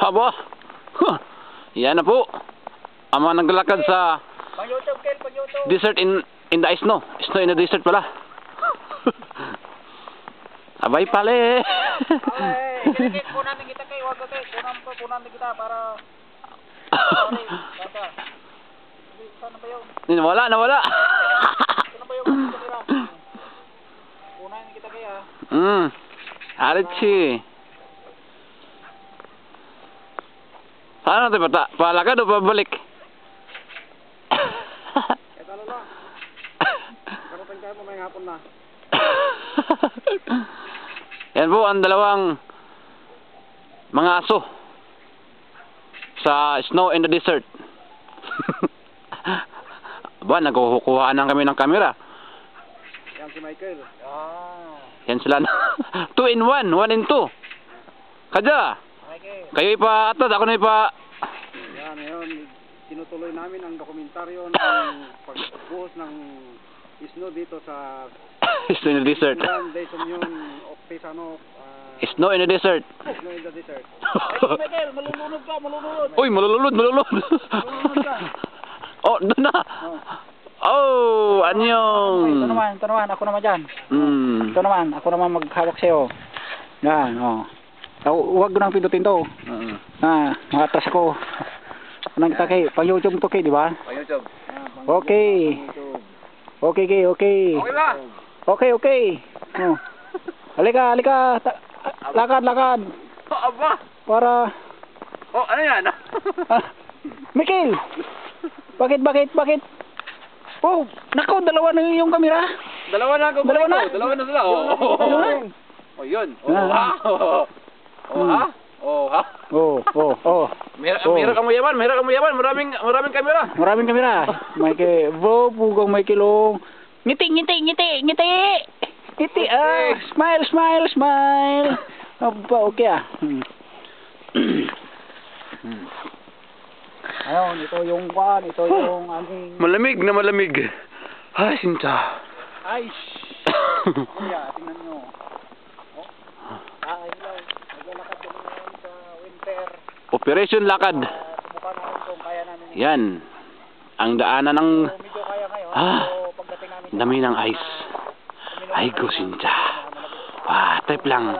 Aba. Huh. Yan na po. Ang mga naglalakad sa Pang YouTube, Kel, pang YouTube. desert in the snow. Snow in the desert pala. Abay pala eh. Okay, kunan din kita kay, wag ka kay. Kunan din kita para sorry, bata. Saan ba 'yung? Nawala. Saan ba 'yung kamera? Kunan din kita kay ha. Arichi. Paano tayo bata? Palakad o pabalik? Ito lang. Karutan kayo mo may hapon na. Yan po ang dalawang mga aso sa snow in the desert. Aba, nagkukuhaan lang kami ng camera. Yan si Michael. Yan sila na. 2 in 1, 1 in 2. Kadya. Michael. Kayo ipa-atad, ako na ipa... Yan, ngayon, tinutuloy namin ang dokumentaryo ng pagbuhos ng snow dito sa Snow in the desert. Snow in the desert. Snow in the desert. Michael, malulunod ka, malulunod. Uy, malulunod. Malulunod ka. Oh, doon na. Oh, anyong. Ito naman, ako naman dyan. Mm. Ito naman, ako naman maghawak sa'yo. Yan, huwag ko nang pindutin to. Makatras ako. Anong kita kay, pang YouTube to kay, di ba? Pang YouTube. Okay. Okay. Okay ba? Okay. Oh. Halika. Lakad. Oh, aba. Para... Oh, ano yan? Michael! Bakit? Oh, nako, dalawa na yung kamera. Dalawa na sila. Oh, yun. Meron kang mayaman. Maraming kamera. Maraming kamera. Michael, pugang Michael, oh. Ngiti. Smile. Aba, okay Ayun, ito yung aming... Malamig. Ay, sinta. Ay, kuya, tingnan nyo. Naglalakad kami ngayon sa winter. Operation Lakad. Subukan namin kung kaya namin. Yan. Ang daanan ng... Medyo kaya ngayon. Pagdating namin dami ng ice. Ay, go, sinta. Type lang.